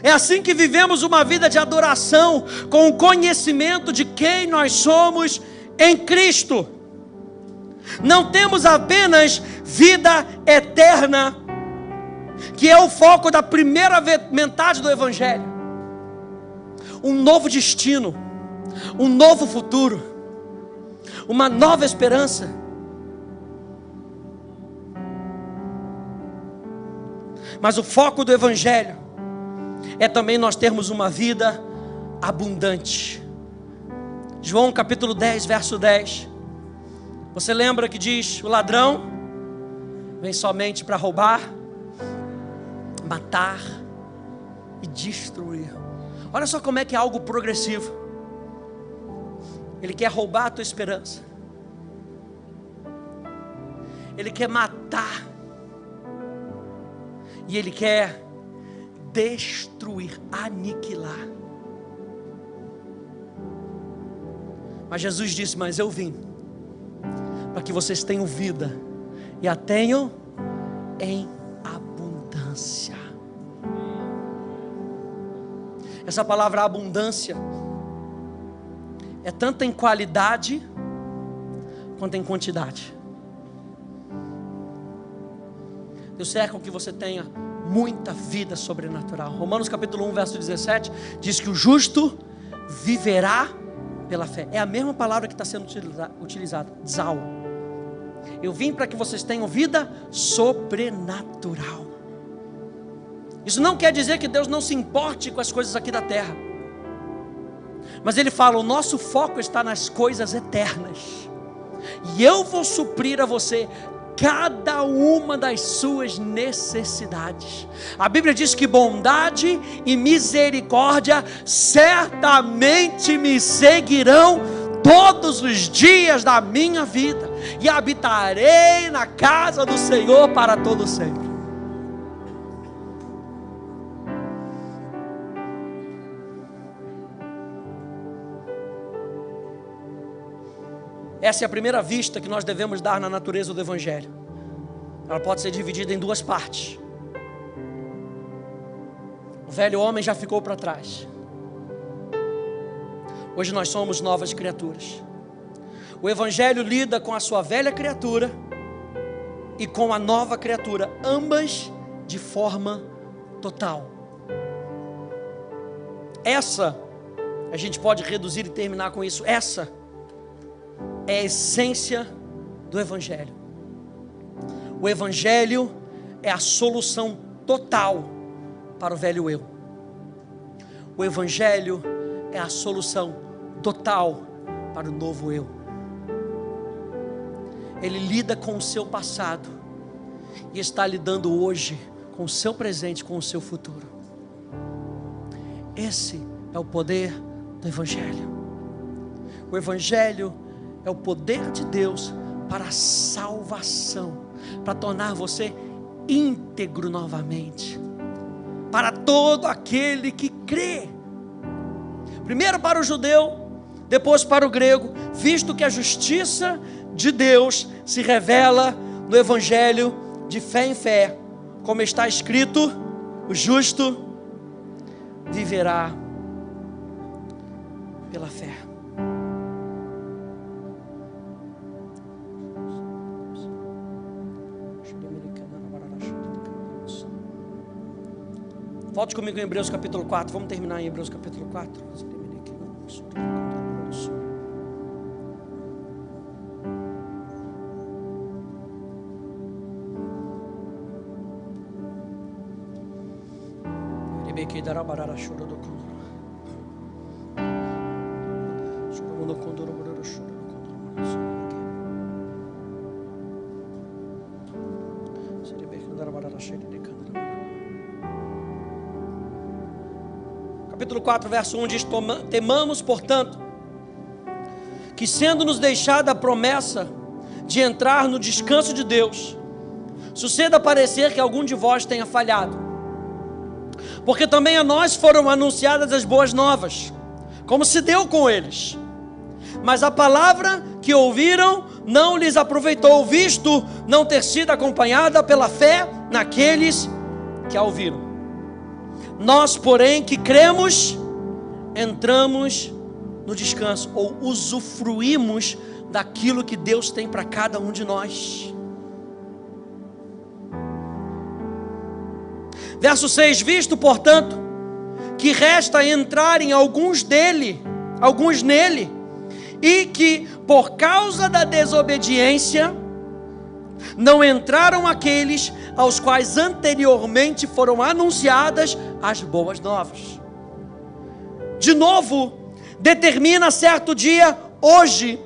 É assim que vivemos uma vida de adoração, com o conhecimento de quem nós somos em Cristo. Não temos apenas vida eterna, que é o foco da primeira metade do Evangelho. Um novo destino, um novo futuro, uma nova esperança. Mas o foco do Evangelho é também nós termos uma vida abundante. João capítulo 10, verso 10. Você lembra que diz: o ladrão vem somente para roubar, matar e destruir. Olha só como é que é algo progressivo. Ele quer roubar a tua esperança. Ele quer matar. E ele quer destruir, aniquilar. Mas Jesus disse: mas eu vim para que vocês tenham vida e a tenham em abundância. Essa palavra abundância é tanto em qualidade quanto em quantidade. Deus quer com que você tenha muita vida sobrenatural. Romanos capítulo 1, verso 17 diz que o justo viverá pela fé. É a mesma palavra que está sendo utilizada, dzal. Eu vim para que vocês tenham vida sobrenatural. Isso não quer dizer que Deus não se importe com as coisas aqui da terra, mas Ele fala: o nosso foco está nas coisas eternas, e eu vou suprir a você cada uma das suas necessidades. A Bíblia diz que bondade e misericórdia certamente me seguirão todos os dias da minha vida, e habitarei na casa do Senhor para todo sempre. Essa é a primeira vista que nós devemos dar na natureza do Evangelho. Ela pode ser dividida em duas partes. O velho homem já ficou para trás. Hoje nós somos novas criaturas. O Evangelho lida com a sua velha criatura e com a nova criatura, ambas de forma total. Essa, a gente pode reduzir e terminar com isso, essa é a essência do Evangelho. O Evangelho é a solução total para o velho eu. O Evangelho é a solução total para o novo eu. Ele lida com o seu passado e está lidando hoje com o seu presente, com o seu futuro. Esse é o poder do Evangelho. O Evangelho é o poder de Deus para a salvação, para tornar você íntegro novamente, para todo aquele que crê. Primeiro para o judeu, depois para o grego, visto que a justiça de Deus se revela no Evangelho de fé em fé, como está escrito: o justo viverá pela fé. Volte comigo em Hebreus capítulo 4. Vamos terminar em Hebreus capítulo 4. Capítulo 4, verso 1 diz: temamos, portanto, que sendo nos deixada a promessa de entrar no descanso de Deus, suceda parecer que algum de vós tenha falhado. Porque também a nós foram anunciadas as boas novas, como se deu com eles. Mas a palavra que ouviram não lhes aproveitou, visto não ter sido acompanhada pela fé naqueles que a ouviram. Nós, porém, que cremos, entramos no descanso, ou usufruímos daquilo que Deus tem para cada um de nós. Verso 6: visto, portanto, que resta entrarem alguns nele, e que por causa da desobediência não entraram aqueles aos quais anteriormente foram anunciadas as boas novas. De novo, determina certo dia, hoje,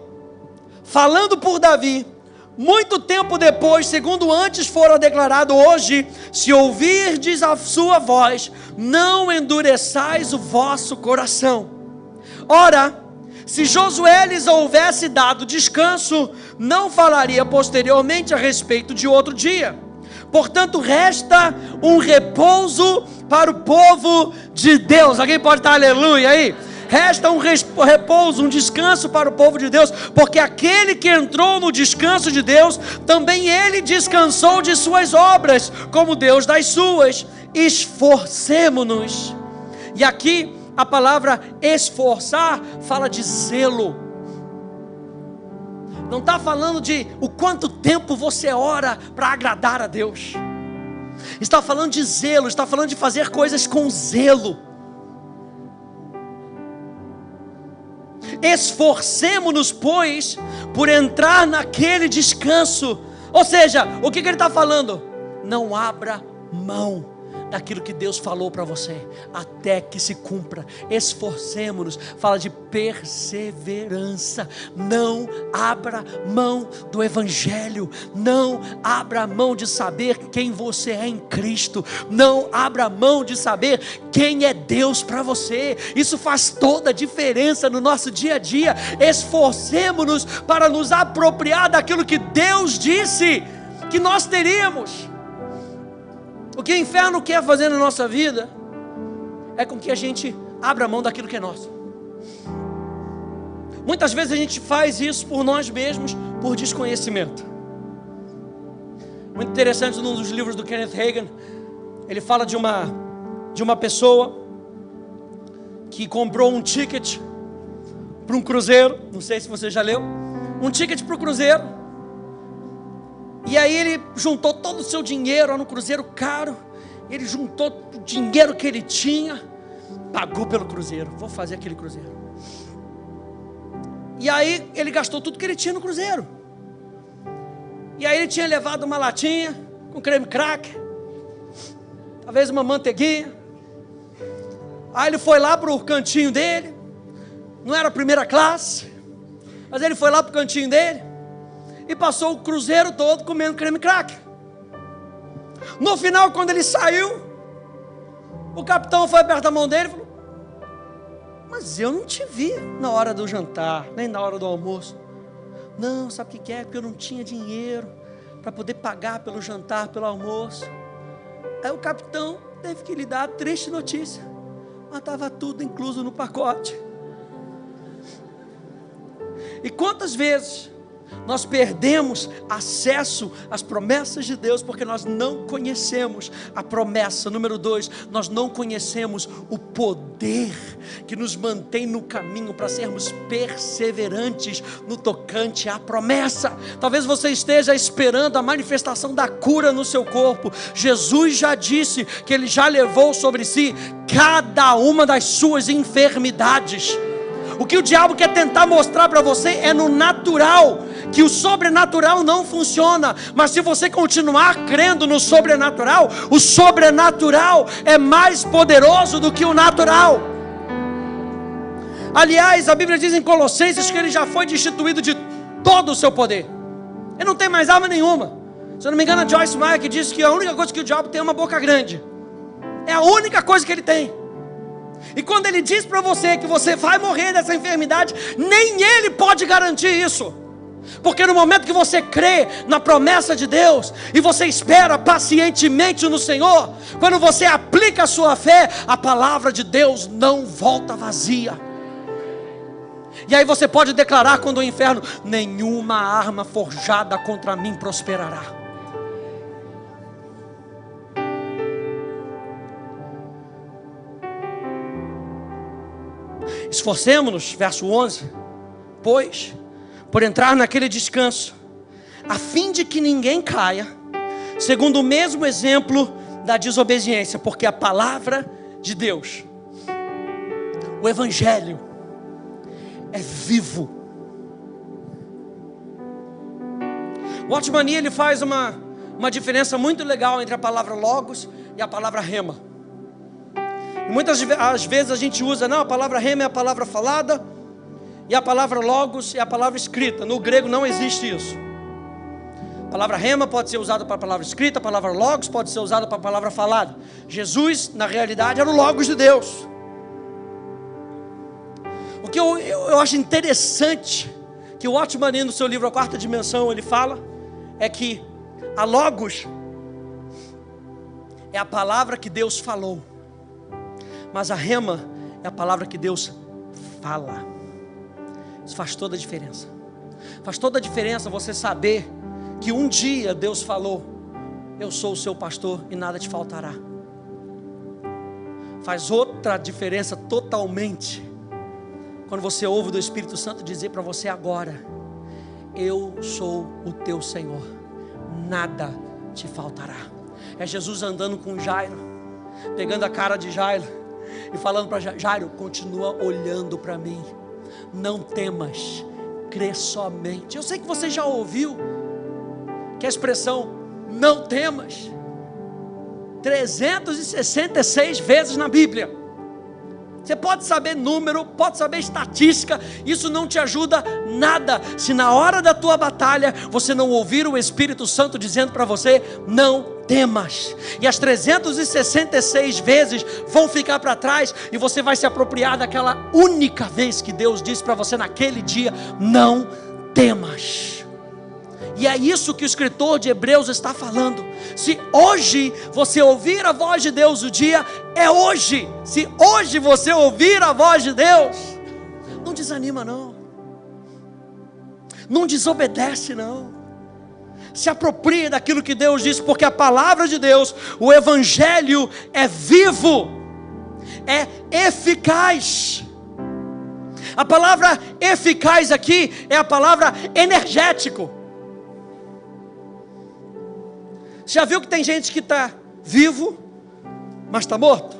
falando por Davi, muito tempo depois, segundo antes fora declarado: hoje, se ouvirdes a sua voz, não endureçais o vosso coração. Ora, se Josué lhes houvesse dado descanso, não falaria posteriormente a respeito de outro dia. Portanto, resta um repouso para o povo de Deus. Alguém pode dar aleluia aí? Resta um repouso, um descanso para o povo de Deus, porque aquele que entrou no descanso de Deus, também ele descansou de suas obras, como Deus das suas. Esforcemo-nos. E aqui a palavra esforçar fala de zelo. Não está falando de o quanto tempo você ora para agradar a Deus. Está falando de zelo, está falando de fazer coisas com zelo. Esforcemo-nos, pois, por entrar naquele descanso. Ou seja, o que ele está falando? Não abra mão daquilo que Deus falou para você, até que se cumpra. Esforcemo-nos, fala de perseverança. Não abra mão do Evangelho, não abra mão de saber quem você é em Cristo, não abra mão de saber quem é Deus para você. Isso faz toda a diferença no nosso dia a dia. Esforcemo-nos para nos apropriar daquilo que Deus disse que nós teríamos. O que o inferno quer fazer na nossa vida é com que a gente abra mão daquilo que é nosso. Muitas vezes a gente faz isso por nós mesmos, por desconhecimento. Muito interessante, num dos livros do Kenneth Hagin, ele fala de uma pessoa que comprou um ticket para um cruzeiro. Não sei se você já leu. Um ticket para o cruzeiro. E aí ele juntou todo o seu dinheiro, era um cruzeiro caro. Ele juntou o dinheiro que ele tinha, pagou pelo cruzeiro. Vou fazer aquele cruzeiro. E aí ele gastou tudo que ele tinha no cruzeiro. E aí ele tinha levado uma latinha com creme cracker, talvez uma manteiguinha. Aí ele foi lá para o cantinho dele. Não era a primeira classe, mas ele foi lá para o cantinho dele e passou o cruzeiro todo comendo creme cracker. No final, quando ele saiu, o capitão foi perto da mão dele e falou: mas eu não te vi na hora do jantar, nem na hora do almoço. Não, sabe o que é? Porque eu não tinha dinheiro para poder pagar pelo jantar, pelo almoço. Aí o capitão teve que lhe dar a triste notícia: mas estava tudo incluso no pacote. E quantas vezes nós perdemos acesso às promessas de Deus porque nós não conhecemos a promessa. Número 2, nós não conhecemos o poder que nos mantém no caminho para sermos perseverantes no tocante à promessa. Talvez você esteja esperando a manifestação da cura no seu corpo. Jesus já disse que Ele já levou sobre si cada uma das suas enfermidades. O que o diabo quer tentar mostrar para você é no natural, que o sobrenatural não funciona. Mas se você continuar crendo no sobrenatural, o sobrenatural é mais poderoso do que o natural. Aliás, a Bíblia diz em Colossenses que ele já foi destituído de todo o seu poder. Ele não tem mais arma nenhuma. Se eu não me engano, a Joyce Meyer que diz que a única coisa que o diabo tem é uma boca grande. É a única coisa que ele tem. E quando ele diz para você que você vai morrer dessa enfermidade, nem ele pode garantir isso. Porque no momento que você crê na promessa de Deus e você espera pacientemente no Senhor, quando você aplica a sua fé, a palavra de Deus não volta vazia. E aí você pode declarar quando o inferno: nenhuma arma forjada contra mim prosperará. Esforcemo-nos, verso 11, pois, por entrar naquele descanso, a fim de que ninguém caia, segundo o mesmo exemplo da desobediência, porque a palavra de Deus, o Evangelho, é vivo. O Watchman ele faz uma diferença muito legal entre a palavra logos e a palavra rema. E muitas vezes a gente usa, não, a palavra rema é a palavra falada, E a palavra logos é a palavra escrita. No grego não existe isso. A palavra rema pode ser usada para a palavra escrita, a palavra logos pode ser usada para a palavra falada. Jesus, na realidade, era o logos de Deus. O que eu acho interessante, que o Watchman, no seu livro A Quarta Dimensão, ele fala, é que a logos é a palavra que Deus falou, mas a rema é a palavra que Deus fala. Isso faz toda a diferença. Faz toda a diferença você saber que um dia Deus falou: eu sou o seu pastor e nada te faltará. Faz outra diferença totalmente quando você ouve do Espírito Santo dizer para você agora: eu sou o teu Senhor, nada te faltará. É Jesus andando com Jairo, pegando a cara de Jairo e falando para Jairo: continua olhando para mim, não temas, crê somente. Eu sei que você já ouviu que a expressão não temas 366 vezes na Bíblia. Você pode saber número, pode saber estatística, isso não te ajuda nada se na hora da tua batalha você não ouvir o Espírito Santo dizendo para você: não temas. E as 366 vezes vão ficar para trás e você vai se apropriar daquela única vez que Deus disse para você naquele dia: não temas. E é isso que o escritor de Hebreus está falando. Se hoje você ouvir a voz de Deus, o dia é hoje. Se hoje você ouvir a voz de Deus, não desanima não, não desobedece não, se apropria daquilo que Deus disse, porque a palavra de Deus, o Evangelho é vivo, é eficaz. A palavra eficaz aqui é a palavra energético. Já viu que tem gente que está vivo, mas está morto?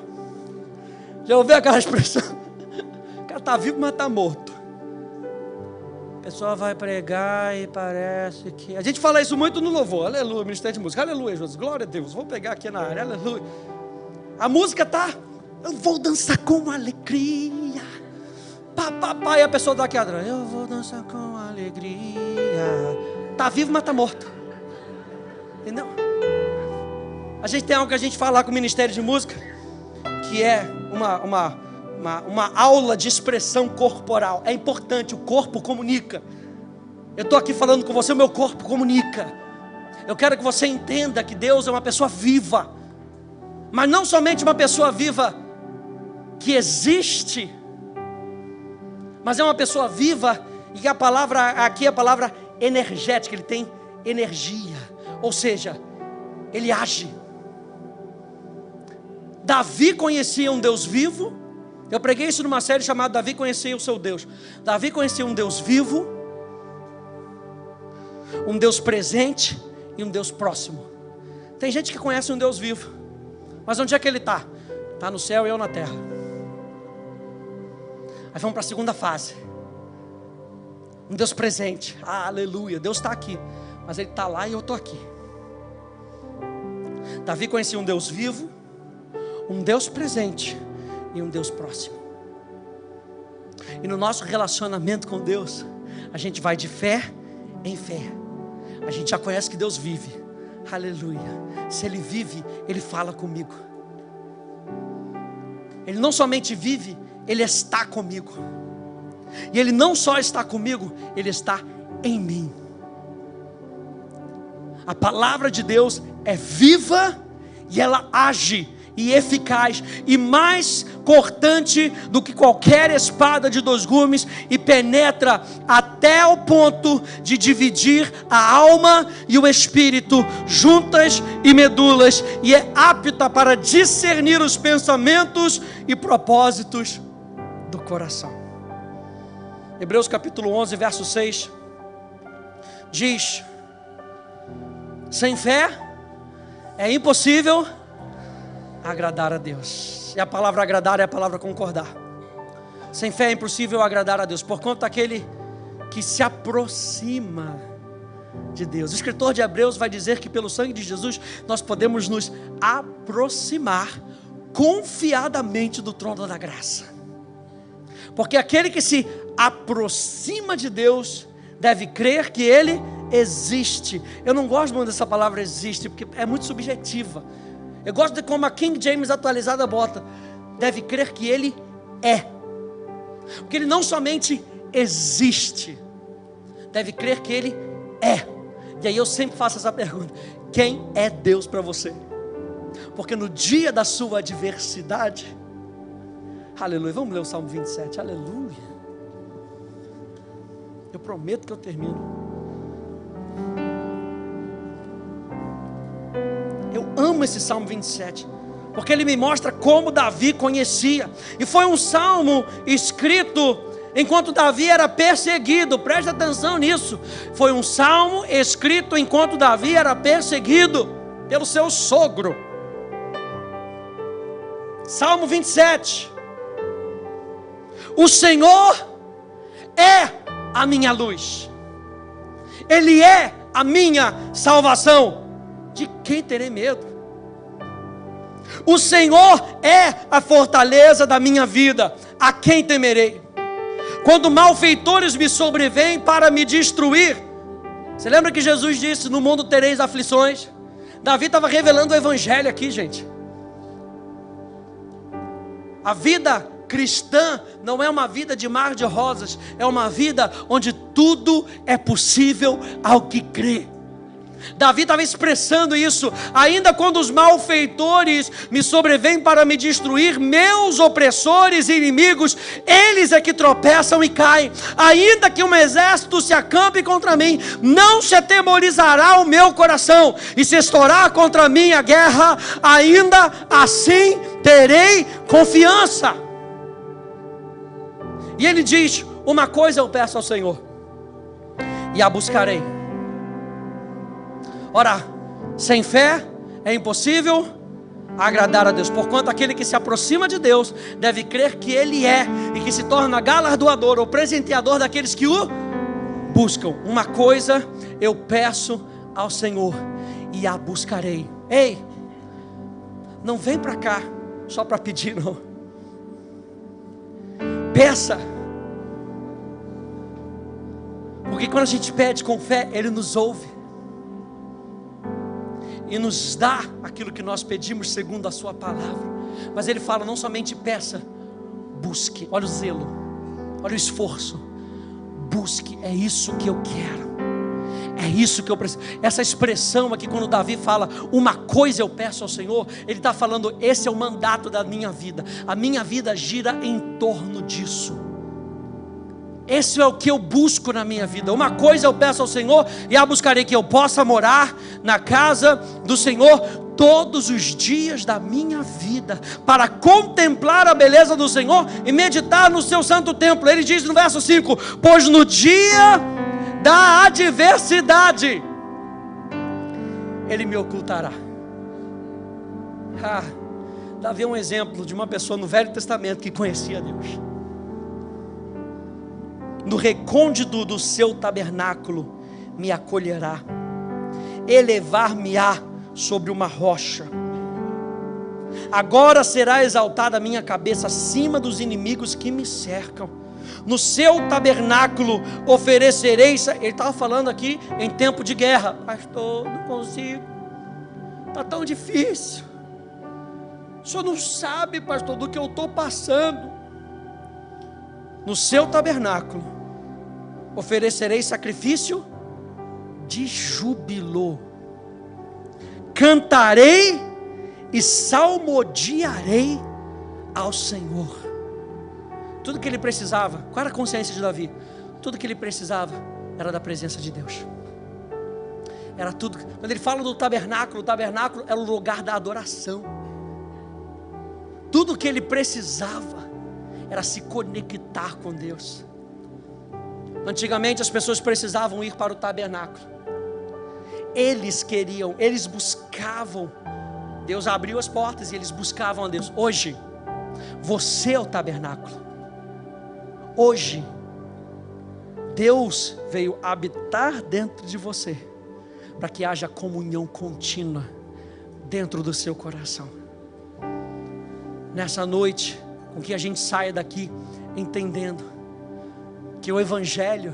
Já ouviu aquela expressão? O cara está vivo, mas está morto. A pessoa vai pregar e parece que... A gente fala isso muito no louvor. Aleluia, Ministério de Música. Aleluia, Jesus. Glória a Deus. Vou pegar aqui na área. Aleluia. A música está... Eu vou dançar com alegria. Pá, e a pessoa está aqui atrás. Eu vou dançar com alegria. Está vivo, mas está morto. Entendeu? A gente tem algo que a gente fala lá com o Ministério de Música, que é uma aula de expressão corporal. É importante, o corpo comunica. Eu estou aqui falando com você, o meu corpo comunica. Eu quero que você entenda que Deus é uma pessoa viva, mas não somente uma pessoa viva que existe, mas é uma pessoa viva, e a palavra aqui é a palavra energética. Ele tem energia, ou seja, ele age. Davi conhecia um Deus vivo. Eu preguei isso numa série chamada Davi Conhecia o Seu Deus. Davi conhecia um Deus vivo, um Deus presente e um Deus próximo. Tem gente que conhece um Deus vivo, mas onde é que ele está? Está no céu e eu na terra. Aí vamos para a segunda fase. Um Deus presente. Aleluia, Deus está aqui, mas Ele está lá e eu estou aqui. Davi conhecia um Deus vivo, um Deus presente e um Deus próximo. E no nosso relacionamento com Deus, a gente vai de fé em fé. A gente já conhece que Deus vive. Aleluia. Se Ele vive, Ele fala comigo. Ele não somente vive, Ele está comigo. E Ele não só está comigo, Ele está em mim. A palavra de Deus é viva e ela age e eficaz e mais cortante do que qualquer espada de 2 gumes, e penetra até o ponto de dividir a alma e o espírito, juntas e medulas, e é apta para discernir os pensamentos e propósitos do coração. Hebreus capítulo 11, verso 6 diz: sem fé é impossível agradar a Deus. E a palavra agradar é a palavra concordar. Sem fé é impossível agradar a Deus, por conta daquele que se aproxima de Deus. O escritor de Hebreus vai dizer que pelo sangue de Jesus nós podemos nos aproximar confiadamente do trono da graça. Porque aquele que se aproxima de Deus deve crer que Ele existe. Eu não gosto muito dessa palavra existe, porque é muito subjetiva. Eu gosto de como a King James atualizada bota: deve crer que Ele é. Porque Ele não somente existe, deve crer que Ele é. E aí eu sempre faço essa pergunta: quem é Deus para você? Porque no dia da sua adversidade, aleluia, vamos ler o Salmo 27, aleluia. Eu prometo que eu termino. Eu amo esse Salmo 27, porque ele me mostra como Davi conhecia. E foi um salmo escrito enquanto Davi era perseguido. Preste atenção nisso. Foi um salmo escrito enquanto Davi era perseguido pelo seu sogro. Salmo 27. O Senhor é a minha luz, Ele é a minha salvação. De quem terei medo? O Senhor é a fortaleza da minha vida. A quem temerei? Quando malfeitores me sobrevêm para me destruir. Você lembra que Jesus disse: no mundo tereis aflições? Davi estava revelando o evangelho aqui, gente. A vida cristã não é uma vida de mar de rosas, é uma vida onde tudo é possível ao que crê. Davi estava expressando isso: ainda quando os malfeitores me sobrevêm para me destruir, meus opressores e inimigos, eles é que tropeçam e caem. Ainda que um exército se acampe contra mim, não se atemorizará o meu coração. E se estourar contra mim a guerra, ainda assim terei confiança. E ele diz: uma coisa eu peço ao Senhor, e a buscarei. Ora, sem fé é impossível agradar a Deus, porquanto aquele que se aproxima de Deus deve crer que Ele é, e que se torna galardoador ou presenteador daqueles que o buscam. Uma coisa eu peço ao Senhor, e a buscarei. Ei, não vem para cá só para pedir, não. Peça, porque quando a gente pede com fé, Ele nos ouve e nos dá aquilo que nós pedimos segundo a sua palavra. Mas Ele fala: não somente peça, busque. Olha o zelo, olha o esforço. Busque, é isso que eu quero, é isso que eu preciso. Essa expressão aqui, quando Davi fala uma coisa eu peço ao Senhor, ele está falando: esse é o mandato da minha vida. A minha vida gira em torno disso. Esse é o que eu busco na minha vida. Uma coisa eu peço ao Senhor, e a buscarei: que eu possa morar na casa do Senhor todos os dias da minha vida, para contemplar a beleza do Senhor e meditar no seu santo templo. Ele diz no verso 5: pois no dia da adversidade Ele me ocultará. Davi é um exemplo de uma pessoa no Velho Testamento que conhecia Deus. No recôndito do seu tabernáculo me acolherá, elevar-me-á sobre uma rocha. Agora será exaltada a minha cabeça acima dos inimigos que me cercam. No seu tabernáculo oferecerei. Ele estava falando aqui em tempo de guerra. Pastor, não consigo, está tão difícil. O senhor não sabe, pastor, do que eu estou passando. No seu tabernáculo oferecerei sacrifício de júbilo, cantarei e salmodiarei ao Senhor. Tudo que ele precisava, qual era a consciência de Davi? Tudo que ele precisava era da presença de Deus. Era tudo. Quando ele fala do tabernáculo, o tabernáculo era o lugar da adoração. Tudo que ele precisava era se conectar com Deus. Antigamente as pessoas precisavam ir para o tabernáculo. Eles queriam, eles buscavam. Deus abriu as portas e eles buscavam a Deus. Hoje, você é o tabernáculo. Hoje, Deus veio habitar dentro de você, para que haja comunhão contínua dentro do seu coração. Nessa noite, com que a gente saia daqui entendendo que o Evangelho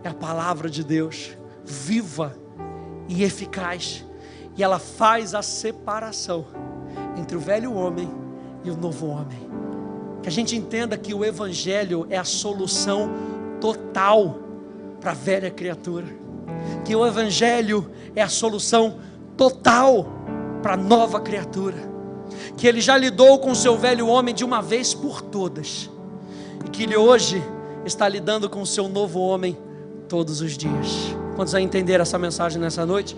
é a palavra de Deus, viva e eficaz, e ela faz a separação entre o velho homem e o novo homem. Que a gente entenda que o Evangelho é a solução total para a velha criatura, que o Evangelho é a solução total para a nova criatura, que Ele já lidou com o seu velho homem de uma vez por todas, e que Ele hoje está lidando com o seu novo homem todos os dias. Quantos a entender essa mensagem nessa noite?